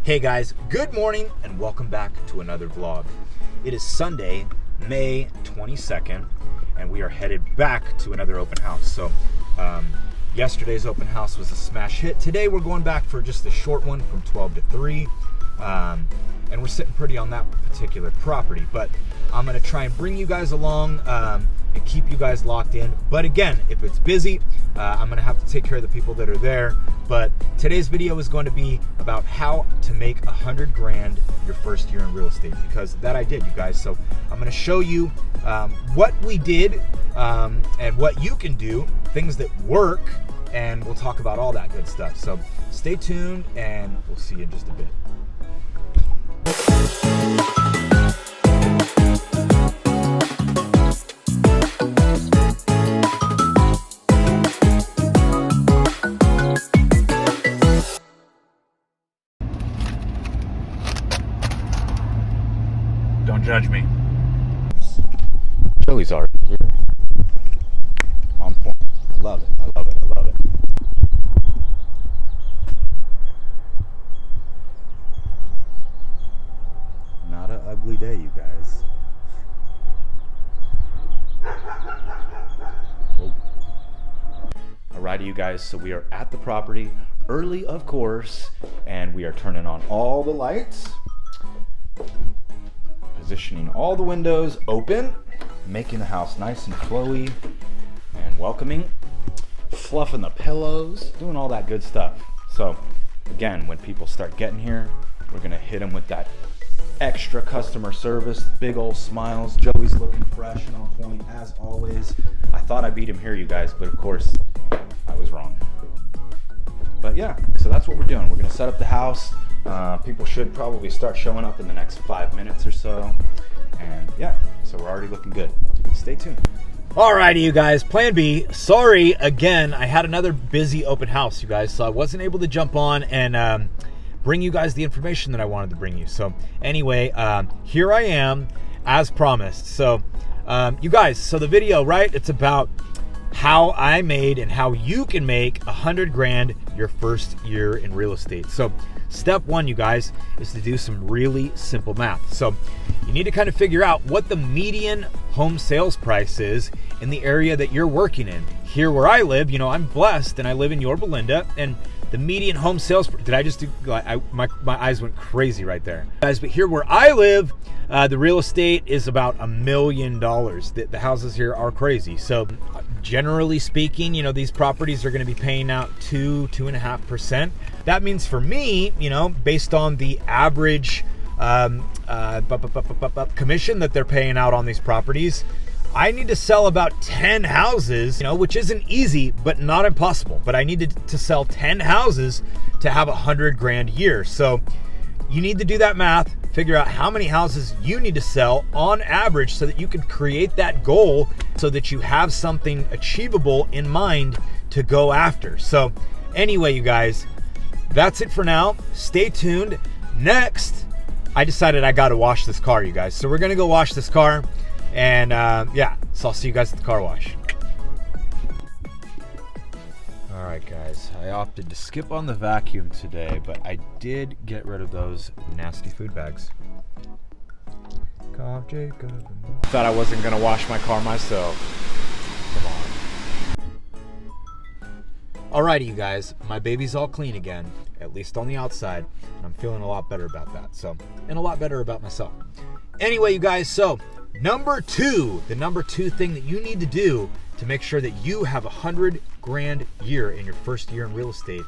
Hey guys, good morning and welcome back to another vlog. It is Sunday, May 22nd, and we are headed back to another open house. So yesterday's open house was a smash hit. Today we're going back for just a short one from 12 to 3. And we're sitting pretty on that particular property. But I'm going to try and bring you guys along and keep you guys locked in. But again, if it's busy, I'm going to have to take care of the people that are there. But today's video is going to be about how to make 100 grand your first year in real estate, because that I did, you guys. So I'm going to show you what we did and what you can do, things that work, and we'll talk about all that good stuff. So stay tuned and we'll see you in just a bit. Don't judge me. Joey's already here. On point. I love it. I love it. I love it. Not an ugly day, you guys. Oh. Alrighty, you guys. So we are at the property early, of course, and we are turning on all the lights. Positioning all the windows open, making the house nice and flowy and welcoming, fluffing the pillows, doing all that good stuff. So again, when people start getting here, we're gonna hit them with that extra customer service, big old smiles. Joey's looking fresh and on point as always. I thought I beat him here, you guys, but of course I was wrong. But yeah, so that's what we're doing. We're gonna set up the house. People should probably start showing up in the next 5 minutes or so. And yeah, so we're already looking good. Stay tuned. Alrighty, you guys, plan B. Sorry, again, I had another busy open house, you guys, so I wasn't able to jump on and bring you guys the information that I wanted to bring you. So anyway, here I am as promised. So you guys, so the video, right, it's about how I made and how you can make 100 grand your first year in real estate. So step one, you guys, is to do some really simple math. So you need to kind of figure out what the median home sales price is in the area that you're working in. Here where I live, you know, I'm blessed and I live in Yorba Linda, and the median home sales, did I just do, my eyes went crazy right there. Guys, but here where I live, the real estate is about $1 million. The houses here are crazy. So generally speaking, you know, these properties are going to be paying out 2.5%. That means for me, you know, based on the average commission that they're paying out on these properties, I need to sell about 10 houses, you know, which isn't easy, but not impossible. But I needed to sell 10 houses to have 100 grand a year. So you need to do that math, figure out how many houses you need to sell on average so that you can create that goal so that you have something achievable in mind to go after. So anyway, you guys, that's it for now. Stay tuned. Next, I decided I got to wash this car, you guys. So we're going to go wash this car. And yeah, so I'll see you guys at the car wash. All right, guys, I opted to skip on the vacuum today, but I did get rid of those nasty food bags. Call Jacob. Thought I wasn't gonna wash my car myself. Come on. Alrighty, you guys, my baby's all clean again, at least on the outside, and I'm feeling a lot better about that. So, and a lot better about myself. Anyway, you guys, so the number two thing that you need to do to make sure that you have 100 grand year in your first year in real estate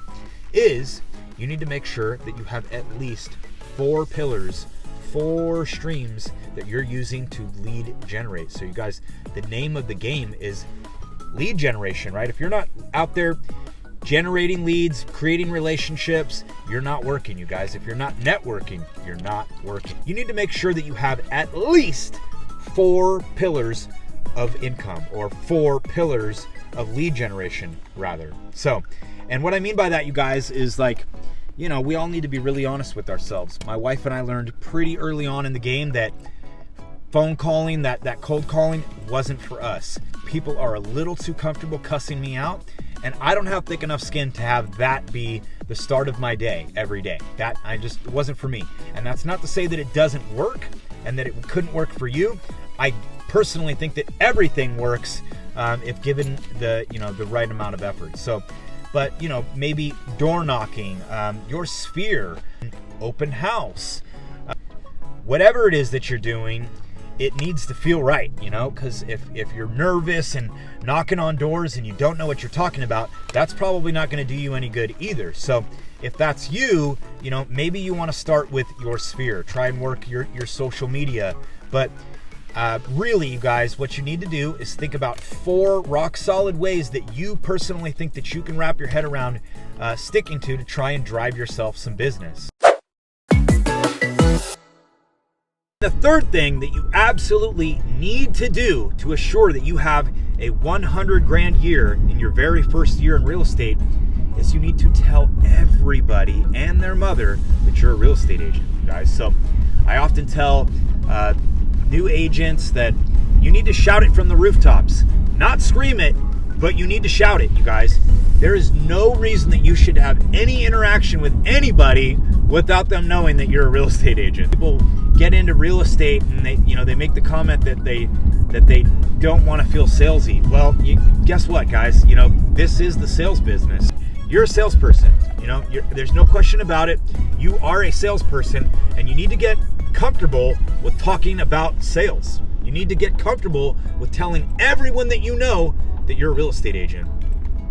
is you need to make sure that you have at least 4 pillars, 4 streams that you're using to lead generate. So you guys, the name of the game is lead generation, right? If you're not out there generating leads, creating relationships, you're not working, you guys. If you're not networking, you're not working. You need to make sure that you have at least 4 pillars of income, or 4 pillars of lead generation, rather. So, and what I mean by that, you guys, is like, you know, we all need to be really honest with ourselves. My wife and I learned pretty early on in the game that phone calling, that cold calling wasn't for us. People are a little too comfortable cussing me out, and I don't have thick enough skin to have that be the start of my day every day. That it wasn't for me. And that's not to say that it doesn't work and that it couldn't work for you. I personally think that everything works if given the right amount of effort. So, but maybe door knocking, your sphere, open house, whatever it is that you're doing, it needs to feel right, because if you're nervous and knocking on doors and you don't know what you're talking about, that's probably not going to do you any good either. So if that's you, maybe you want to start with your sphere, try and work your social media. But really, you guys, what you need to do is think about 4 rock solid ways that you personally think that you can wrap your head around sticking to try and drive yourself some business. The third thing that you absolutely need to do to assure that you have a 100 grand year in your very first year in real estate is you need to tell everybody and their mother that you're a real estate agent, you guys. So I often tell new agents that you need to shout it from the rooftops. Not scream it, but you need to shout it, you guys. There is no reason that you should have any interaction with anybody without them knowing that you're a real estate agent. People get into real estate and they make the comment that they don't want to feel salesy. Well, guess what, guys? This is the sales business. You're a salesperson. There's no question about it. You are a salesperson, and you need to get comfortable with talking about sales. You need to get comfortable with telling everyone that you know that you're a real estate agent,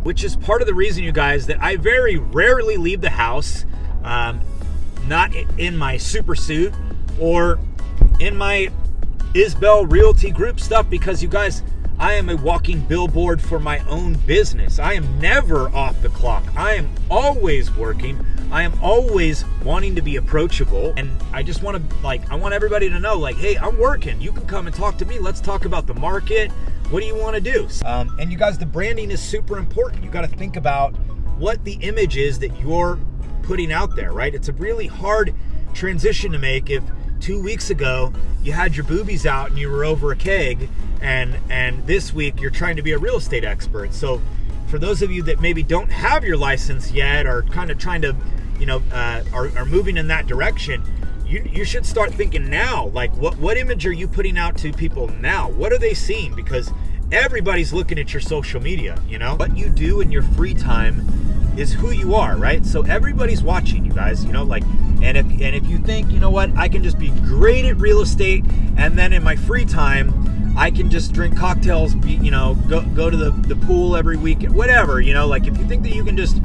which is part of the reason, you guys, that I very rarely leave the house, not in my super suit or in my Isbell Realty Group stuff, because, you guys, I am a walking billboard for my own business. I am never off the clock. I am always working. I am always wanting to be approachable. And I just want to, I want everybody to know, hey, I'm working. You can come and talk to me. Let's talk about the market. What do you want to do? And you guys, the branding is super important. You got to think about what the image is that you're putting out there, right? It's a really hard transition to make if 2 weeks ago you had your boobies out and you were over a keg, and this week you're trying to be a real estate expert. So for those of you that maybe don't have your license yet, or kind of trying to are moving in that direction, you should start thinking now, what image are you putting out to people now? What are they seeing? Because everybody's looking at your social media. What you do in your free time is who you are, right? So everybody's watching, you guys. And if you think, what, I can just be great at real estate, and then in my free time I can just drink cocktails, go to the pool every weekend, whatever. If you think that you can just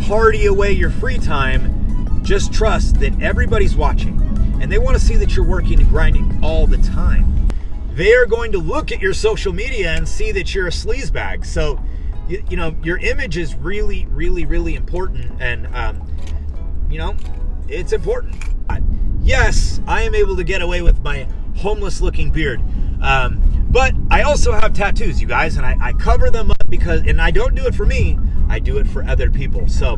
party away your free time, just trust that everybody's watching, and they want to see that you're working and grinding all the time. They are going to look at your social media and see that you're a sleazebag. So your image is really, really, really important, and it's important. Yes, I am able to get away with my homeless looking beard, but I also have tattoos, you guys, and I cover them up and I don't do it for me, I do it for other people. So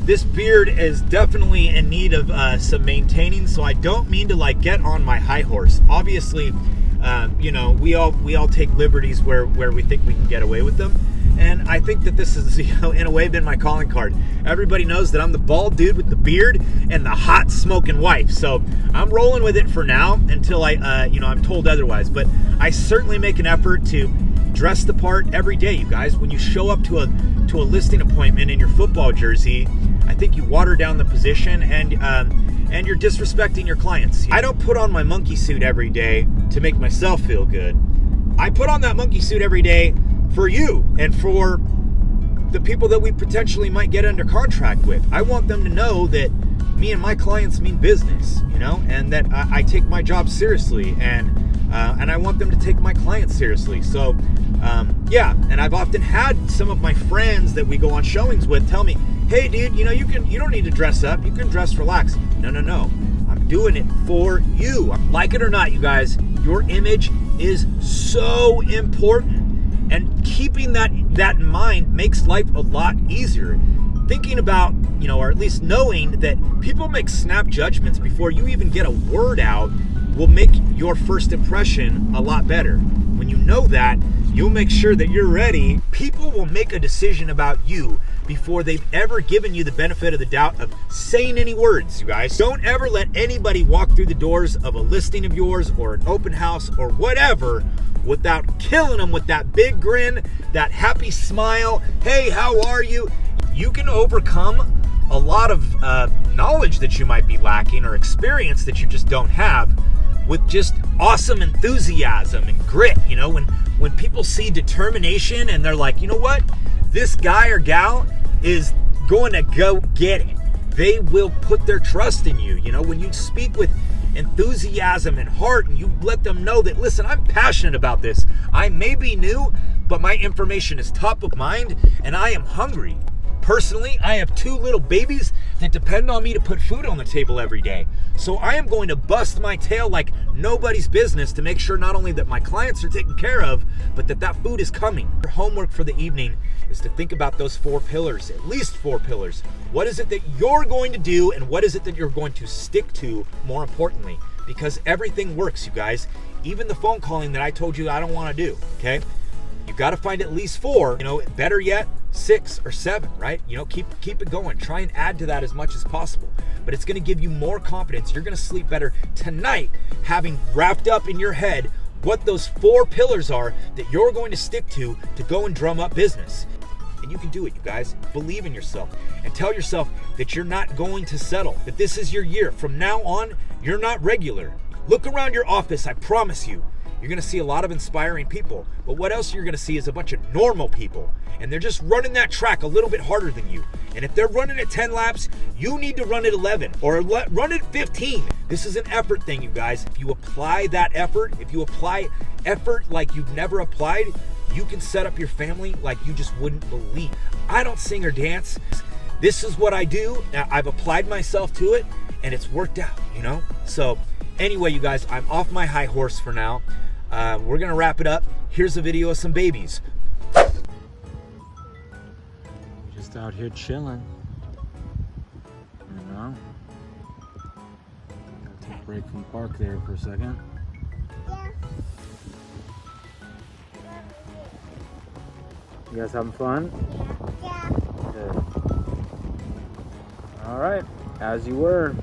this beard is definitely in need of some maintaining, so I don't mean to get on my high horse. Obviously, we all take liberties where we think we can get away with them. And I think that this has, in a way, been my calling card. Everybody knows that I'm the bald dude with the beard and the hot smoking wife. So I'm rolling with it for now until I'm told otherwise. But I certainly make an effort to dress the part every day, you guys. When you show up to a listing appointment in your football jersey, I think you water down the position, and you're disrespecting your clients. I don't put on my monkey suit every day to make myself feel good. I put on that monkey suit every day for you and for the people that we potentially might get under contract with. I want them to know that me and my clients mean business, and that I take my job seriously, and I want them to take my clients seriously. So, and I've often had some of my friends that we go on showings with tell me, hey, dude, you don't need to dress up. You can dress relaxed. No. I'm doing it for you. Like it or not, you guys, your image is so important. And keeping that in mind makes life a lot easier. Thinking about, or at least knowing that people make snap judgments before you even get a word out will make your first impression a lot better. When you know that, you'll make sure that you're ready. People will make a decision about you before they've ever given you the benefit of the doubt of saying any words, you guys. Don't ever let anybody walk through the doors of a listing of yours or an open house or whatever without killing them with that big grin, that happy smile. Hey, how are you? You can overcome a lot of knowledge that you might be lacking or experience that you just don't have with just awesome enthusiasm and grit. You know, when people see determination and they're like, you know what, this guy or gal is going to go get it, they will put their trust in you. You know, when you speak with enthusiasm and heart and you let them know that, listen, I'm passionate about this. I may be new, but my information is top of mind and I am hungry. Personally, I have 2 little babies that depend on me to put food on the table every day. So I am going to bust my tail like nobody's business to make sure not only that my clients are taken care of, but that food is coming. Your homework for the evening is to think about those 4 pillars, at least 4 pillars. What is it that you're going to do and what is it that you're going to stick to, more importantly? Because everything works, you guys. Even the phone calling that I told you I don't want to do, okay? You got to find at least 4, you know, better yet, 6 or 7, right? You know, keep it going. Try and add to that as much as possible. But it's going to give you more confidence. You're going to sleep better tonight, having wrapped up in your head what those 4 pillars are that you're going to stick to go and drum up business. And you can do it, you guys. Believe in yourself and tell yourself that you're not going to settle, that this is your year. From now on, you're not regular. Look around your office, I promise you. You're going to see a lot of inspiring people, but what else you're going to see is a bunch of normal people, and they're just running that track a little bit harder than you. And if they're running at 10 laps, you need to run at 11 or run at 15. This is an effort thing, you guys. If you apply that effort, if you apply effort like you've never applied, you can set up your family like you just wouldn't believe. I don't sing or dance. This is what I do. I've applied myself to it, and it's worked out, you know? So anyway, you guys, I'm off my high horse for now. We're gonna wrap it up. Here's a video of some babies. Just out here chilling. You know? Gotta take a break from the park there for a second. Yeah. You guys having fun? Yeah. Good. All right, as you were.